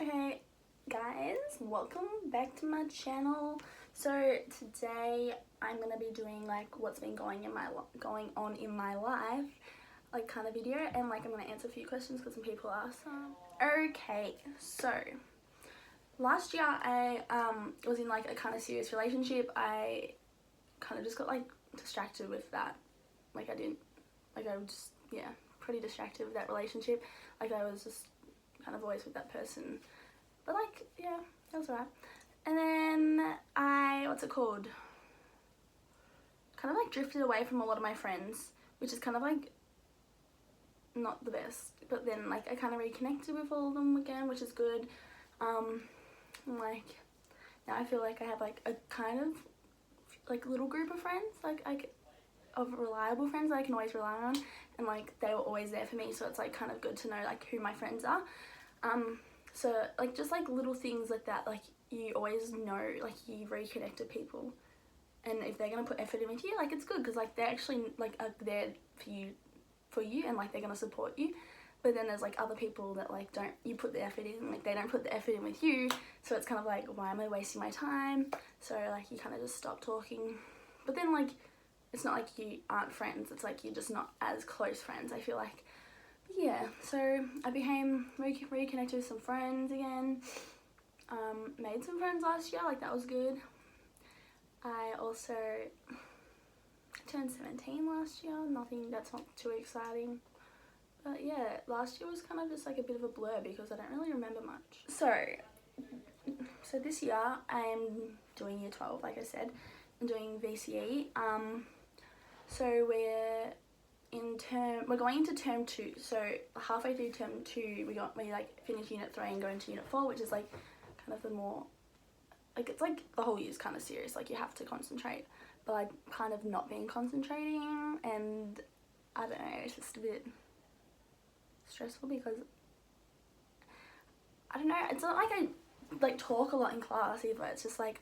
Okay guys, welcome back to my channel. So today I'm gonna be doing like what's been going on in my life, like kind of video, and like I'm gonna answer a few questions because some people asked. Okay, so last year I was in like a kind of serious relationship. I kind of just got like distracted with that. Like I was just, yeah, pretty distracted with that relationship. Like I was just kind of always with that person, but like, yeah, that was alright. And then kind of like drifted away from a lot of my friends, which is kind of like not the best, but then like I kind of reconnected with all of them again, which is good. Like now I feel like I have like a kind of like little group of friends, of reliable friends that I can always rely on, and like they were always there for me, so it's like kind of good to know like who my friends are. So like just like little things like that, like you always know like you reconnect with people, and if they're gonna put effort in with you, like it's good because like they're actually like are there for you and like they're gonna support you. But then there's like other people that like you put the effort in, like they don't put the effort in with you, so it's kind of like, why am I wasting my time? So like you kind of just stop talking. But then like it's not like you aren't friends, it's like you're just not as close friends, I feel like. Yeah, so I became reconnected with some friends again. Made some friends last year, like that was good. I also turned 17 last year. Nothing, that's not too exciting. But yeah, last year was kind of just like a bit of a blur because I don't really remember much. So this year I'm doing year 12, like I said. I'm doing VCE. So we're going into term 2, so halfway through term 2 we like finish unit 3 and go into unit 4, which is like kind of the more, like it's like the whole year's kind of serious, like you have to concentrate, but I've kind of not been concentrating, and I don't know, it's just a bit stressful because I don't know, it's not like I like talk a lot in class either. It's just like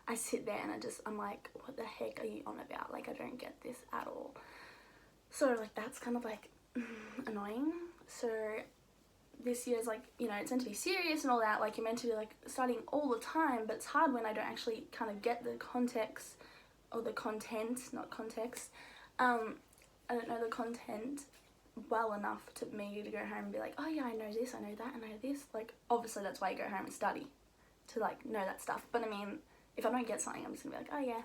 I sit there and I'm like, what the heck are you on about? Like I don't get this at all. So like that's kind of like annoying. So this year's like, you know, it's meant to be serious and all that, like you're meant to be like studying all the time, but it's hard when I don't actually kind of get the context or the content, not context. I don't know the content well enough to me to go home and be like, oh yeah, I know this, I know that, I know this. Like obviously that's why you go home and study, to like know that stuff. But I mean, if I don't get something, I'm just gonna be like, oh yeah,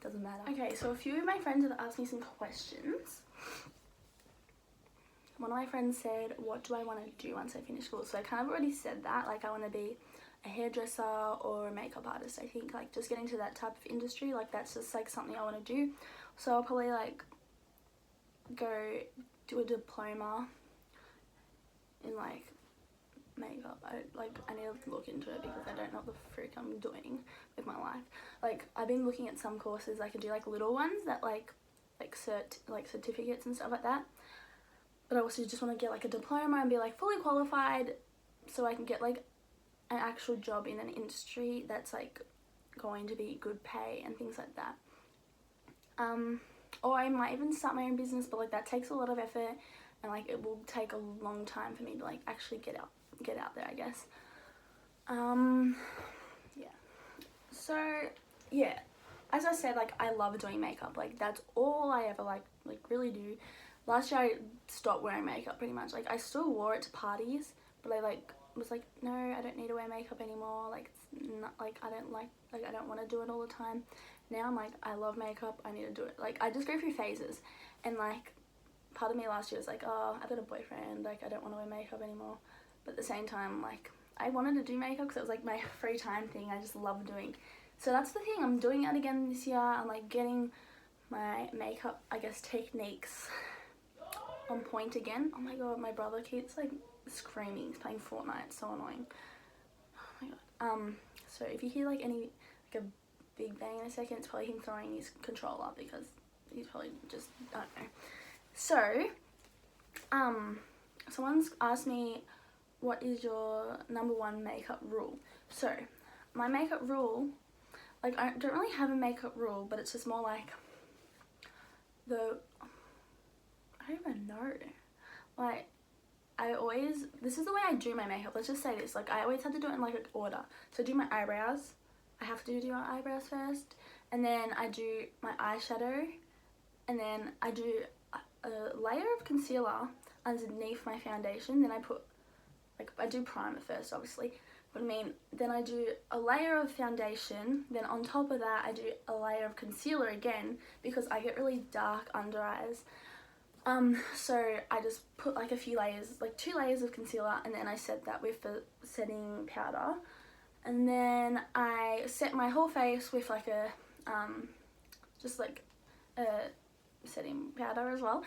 doesn't matter. Okay, so a few of my friends have asked me some questions. One of my friends said, what do I want to do once I finish school? So I kind of already said that, like I want to be a hairdresser or a makeup artist. I think like just getting to that type of industry, like that's just like something I want to do. So I'll probably like go do a diploma in like makeup. I need to look into it because I don't know what the frick I'm doing with my life. Like I've been looking at some courses I could do, like little ones that like certificates and stuff like that. But I also just want to get like a diploma and be like fully qualified so I can get like an actual job in an industry that's like going to be good pay and things like that. Or I might even start my own business, but like that takes a lot of effort and like it will take a long time for me to like actually get out there, I guess. Yeah. So yeah, as I said, like I love doing makeup. Like that's all I ever like really do. Last year I stopped wearing makeup pretty much. Like I still wore it to parties, but I like was like, no, I don't need to wear makeup anymore. Like it's not like I don't want to do it all the time. Now I'm like, I love makeup, I need to do it. Like I just go through phases, and like part of me last year was like, oh, I've got a boyfriend, like I don't want to wear makeup anymore. But at the same time, like I wanted to do makeup because it was like my free time thing I just love doing. So that's the thing, I'm doing it again this year. I'm like getting my makeup, I guess, techniques on point again. Oh my god, my brother keeps like screaming. He's playing Fortnite. It's so annoying. Oh my god. So if you hear like any like a big bang in a second, it's probably him throwing his controller because he's probably just, I don't know. So someone's asked me, what is your #1 makeup rule? So my makeup rule, like I don't really have a makeup rule, but it's just more like I don't even know. Like this is the way I do my makeup. Let's just say this, like I always have to do it in like an order. So I do my eyebrows. I have to do my eyebrows first, and then I do my eyeshadow, and then I do a layer of concealer underneath my foundation. Then I put, like, I do primer first, obviously. But I mean, then I do a layer of foundation. Then on top of that, I do a layer of concealer again because I get really dark under eyes. So I just put like a few layers, like 2 layers of concealer, and then I set that with the setting powder. And then I set my whole face with like a, just like a setting powder as well,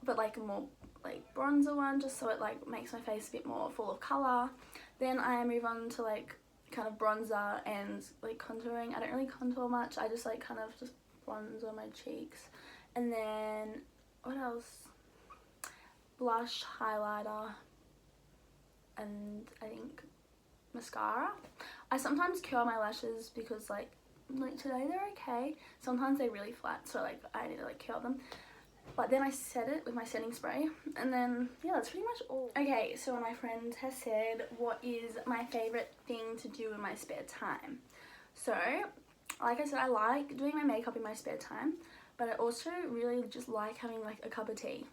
but like a more like bronzer one, just so it like makes my face a bit more full of colour. Then I move on to like kind of bronzer and like contouring. I don't really contour much, I just like kind of just bronze on my cheeks. And then what else? Blush, highlighter, and I think mascara. I sometimes curl my lashes because like today they're okay. Sometimes they're really flat, so like I need to like curl them. But then I set it with my setting spray, and then yeah, that's pretty much all. Okay, so my friend has said what is my favourite thing to do in my spare time. So like I said, I like doing my makeup in my spare time, but I also really just like having like a cup of tea.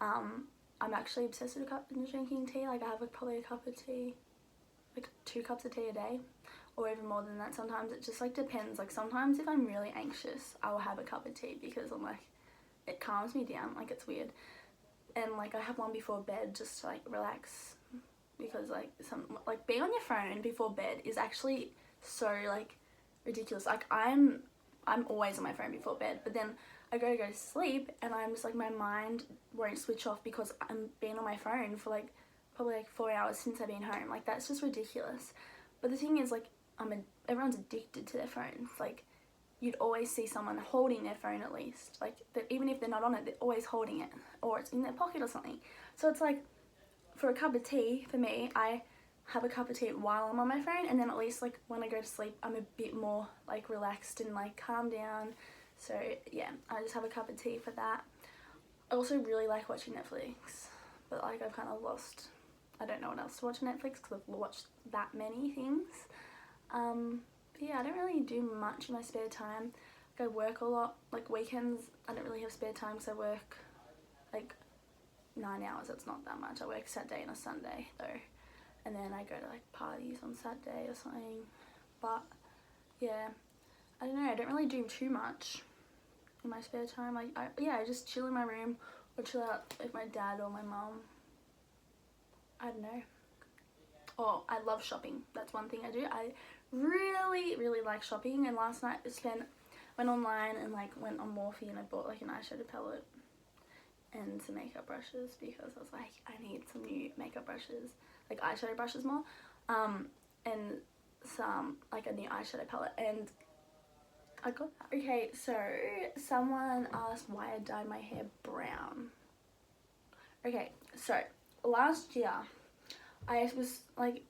I'm actually obsessed with drinking tea. Like I have like probably a cup of tea, like 2 cups of tea a day, or even more than that. Sometimes it just like depends. Like sometimes if I'm really anxious, I will have a cup of tea because I'm like, it calms me down. Like it's weird. And like I have one before bed just to like relax, because like being on your phone before bed is actually so like ridiculous. Like I'm always on my phone before bed, but then I go to sleep and I'm just like, my mind won't switch off because I'm being on my phone for like probably like 4 hours since I've been home. Like that's just ridiculous. But the thing is, like everyone's addicted to their phones. Like you'd always see someone holding their phone at least. Like that, even if they're not on it, they're always holding it, or it's in their pocket or something. So it's like, for a cup of tea, for me, I have a cup of tea while I'm on my phone, and then at least like when I go to sleep, I'm a bit more like relaxed and like calm down. So yeah, I just have a cup of tea for that. I also really like watching Netflix, but like I've kind of lost, I don't know what else to watch on Netflix because I've watched that many things. But yeah, I don't really do much in my spare time. Like I work a lot. Like weekends, I don't really have spare time because I work like 9 hours. That's not that much. I work Saturday and a Sunday though, and then I go to like parties on Saturday or something. But yeah, I don't know. I don't really do too much in my spare time. Like I just chill in my room or chill out with my dad or my mum. I don't know. Oh, I love shopping. That's one thing I do. I really like shopping, and last night I went online and like went on Morphe and I bought like an eyeshadow palette and some makeup brushes because I was like, I need some new makeup brushes, like eyeshadow brushes more, and some like a new eyeshadow palette, and I got that. Okay, so someone asked why I dyed my hair brown. Okay, so last year I was like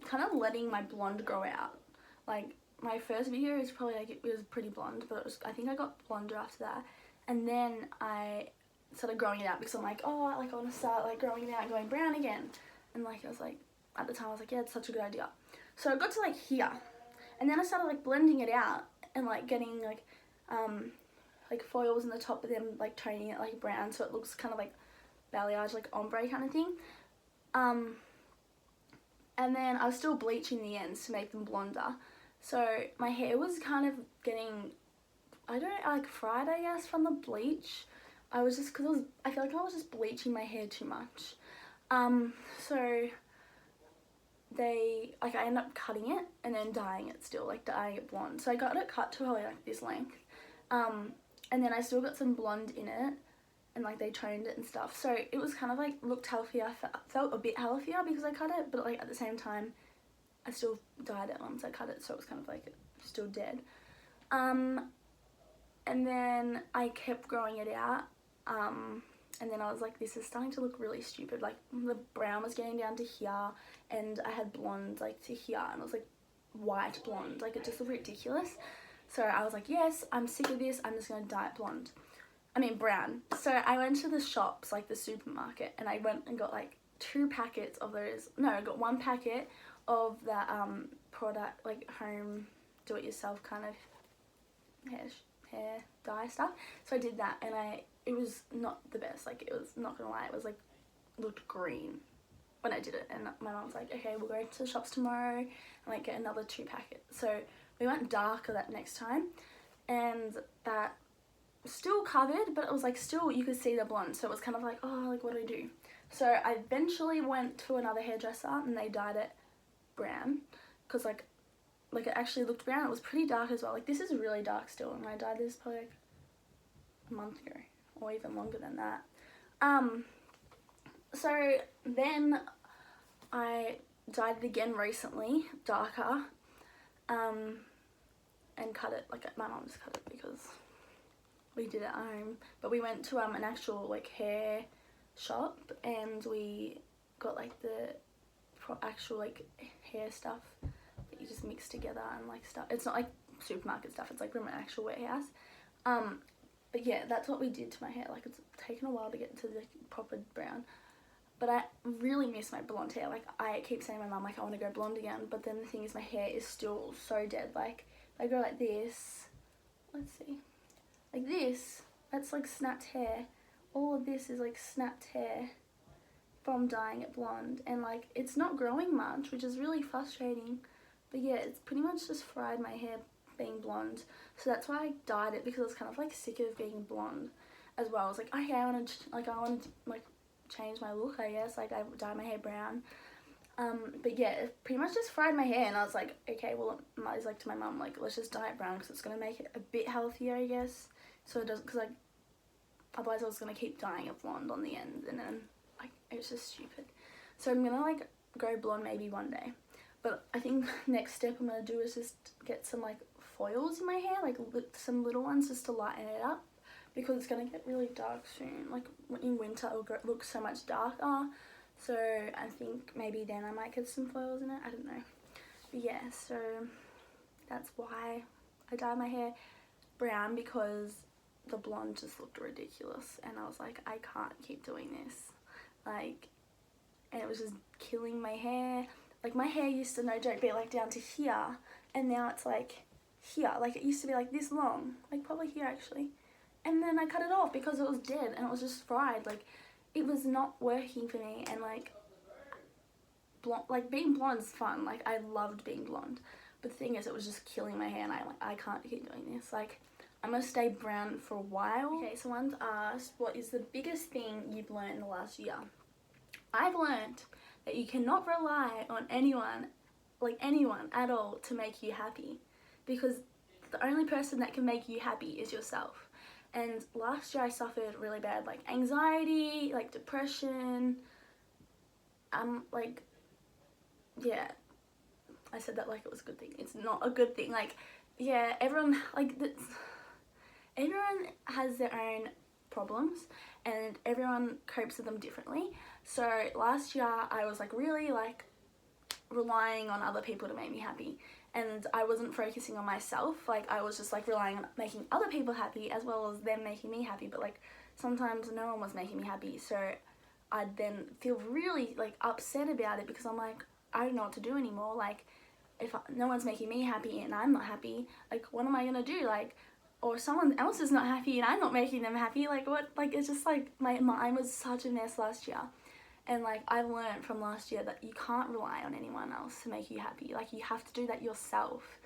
kind of letting my blonde grow out. Like my first video was probably like, it was pretty blonde, but I think I got blonder after that, and then I started growing it out because I'm like, oh, like I want to start like growing it out and going brown again. And like I was like, at the time I was like, yeah, it's such a good idea. So I got to like here, and then I started like blending it out and like getting like foils in the top, but then like toning it like brown so it looks kind of like balayage, like ombre kind of thing. And then I was still bleaching the ends to make them blonder. So my hair was kind of getting, I don't know, like fried, I guess, from the bleach. I was just, I feel like I was just bleaching my hair too much. So I ended up cutting it and then dyeing it still, like dyeing it blonde. So I got it cut to probably like this length. And then I still got some blonde in it, and like they toned it and stuff. So it was kind of like looked healthier, felt a bit healthier because I cut it, but like at the same time, I still dyed it once I cut it, so it was kind of like still dead. And then I kept growing it out. And then I was like, this is starting to look really stupid. Like the brown was getting down to here, and I had blonde like to here, and it was like white blonde. Like it just looked ridiculous. So I was like, yes, I'm sick of this. I'm just gonna dye it blonde. brown. So I went to the shops, like the supermarket, and I went and got like 2 packets of those. No, I got 1 packet of the product, like home do-it-yourself kind of hair dye stuff. So I did that, and it was not the best. Like, it was, not gonna lie, it was like looked green when I did it. And my mum was like, okay, we'll go to the shops tomorrow and like get another 2 packets. So we went darker that next time, and that still covered, but it was like still you could see the blonde. So it was kind of like, oh, like what do I do? So I eventually went to another hairdresser and they dyed it brown, because like it actually looked brown. It was pretty dark as well. Like, this is really dark still, and I dyed this probably like a month ago or even longer than that. So then I dyed it again recently, darker, and cut it, like my mum just cut it because we did it at home. But we went to an actual like hair shop, and we got like the actual like hair stuff that you just mix together and like stuff. It's not like supermarket stuff, it's like from an actual warehouse. But yeah, that's what we did to my hair. Like, it's taken a while to get to the proper brown, but I really miss my blonde hair. Like, I keep saying to my mum, like, I want to go blonde again, but then the thing is, my hair is still so dead. Like, I go like this, let's see, like this, that's like snapped hair. All of this is like snapped hair from dyeing it blonde, and like it's not growing much, which is really frustrating. But yeah, it's pretty much just fried my hair being blonde. So that's why I dyed it, because I was kind of like sick of being blonde as well. I was like, okay, I want to like change my look, I guess. Like, I dyed my hair brown. But yeah, it pretty much just fried my hair, and I was like, okay, well, I was like to my mum, like, let's just dye it brown, because it's going to make it a bit healthier, I guess. So it doesn't, because like, otherwise I was going to keep dyeing it blonde on the end, and then like, it's just stupid. So I'm going to like go blonde maybe one day. But I think next step I'm going to do is just get some like foils in my hair, like some little ones, just to lighten it up, because it's going to get really dark soon. Like, in winter it will look so much darker. So I think maybe then I might get some foils in it, I don't know. But yeah, so that's why I dyed my hair brown, because the blonde just looked ridiculous, and I was like, I can't keep doing this. Like, and it was just killing my hair. Like, my hair used to, no joke, be like down to here, and now it's like here. Like, it used to be like this long, like probably here actually. And then I cut it off because it was dead, and it was just fried. Like, it was not working for me. And like, being blonde is fun. Like, I loved being blonde, but the thing is, it was just killing my hair, and I can't keep doing this. Like, I'm gonna stay brown for a while. Okay, someone's asked, what is the biggest thing you've learned in the last year? I've learned that you cannot rely on anyone, like anyone at all, to make you happy, because the only person that can make you happy is yourself. And last year I suffered really bad, like, anxiety, like depression, like, yeah, I said that like it was a good thing. It's not a good thing. Like, yeah, everyone, like, everyone has their own problems, and everyone copes with them differently. So last year I was like really like relying on other people to make me happy, and I wasn't focusing on myself. Like, I was just like relying on making other people happy as well as them making me happy, but like sometimes no one was making me happy. So I'd then feel really like upset about it, because I'm like, I don't know what to do anymore. Like, if no one's making me happy and I'm not happy, like, what am I gonna do? Like, or someone else is not happy and I'm not making them happy, like, what? Like, it's just like, my mind was such a mess last year. And like, I learned from last year that you can't rely on anyone else to make you happy. Like, you have to do that yourself.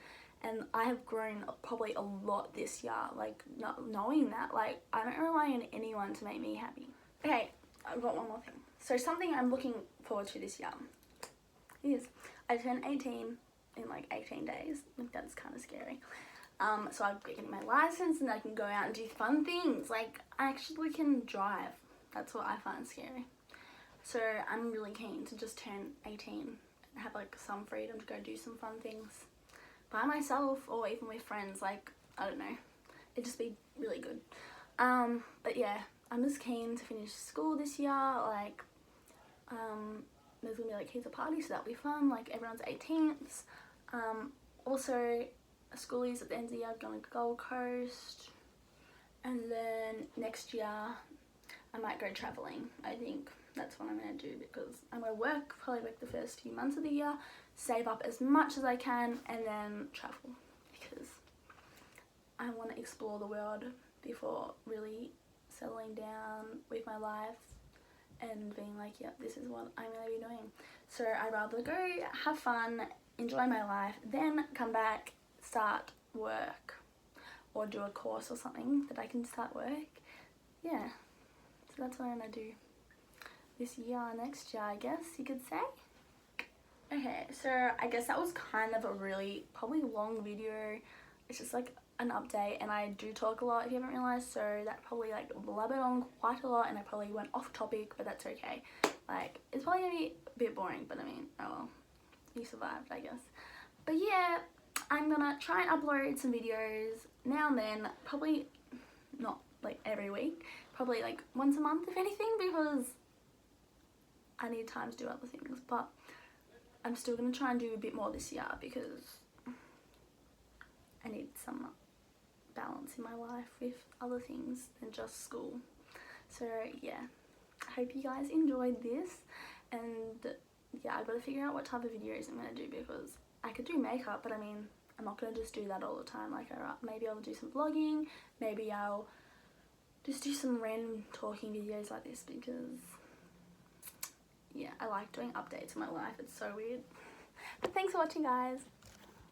And I have grown probably a lot this year, like, not knowing that, like, I don't rely on anyone to make me happy. Okay, I've got one more thing. So something I'm looking forward to this year is I turn 18 in like 18 days. Like, that's kind of scary. So I'll be getting my license, and I can go out and do fun things. Like, I actually can drive. That's what I find scary. So I'm really keen to just turn 18 and have like some freedom to go do some fun things by myself, or even with friends. Like, I don't know, it'd just be really good. But yeah, I'm just keen to finish school this year. Like, there's gonna be like heaps of parties, so that'll be fun. Like, everyone's 18th. Also, schoolies at the end of the year going to Gold Coast, And then next year I might go travelling. I think that's what I'm going to do, because I'm going to work probably like the first few months of the year, save up as much as I can, and then travel, because I want to explore the world before really settling down with my life and being like, yep, this is what I'm going to be doing. So I'd rather go have fun, enjoy my life, then come back, start work, or do a course or something that I can start work. Yeah, so that's what I'm going to do this year, next year, I guess you could say. Okay, so I guess that was kind of a really probably long video. It's just like an update, and I do talk a lot if you haven't realised, so that probably like blabbered on quite a lot, and I probably went off topic, but that's okay. Like, it's probably gonna be a bit boring, but I mean, oh well, you survived, I guess. But yeah, I'm gonna try and upload some videos now and then, probably not like every week, probably like once a month if anything, because I need time to do other things. But I'm still gonna try and do a bit more this year, because I need some balance in my life with other things than just school. So yeah, I hope you guys enjoyed this, and yeah, I've got to figure out what type of videos I'm gonna do, because I could do makeup, but I mean, I'm not gonna just do that all the time. Like, maybe I'll do some vlogging, maybe I'll just do some random talking videos like this, because yeah, I like doing updates of my life. It's so weird. But thanks for watching, guys.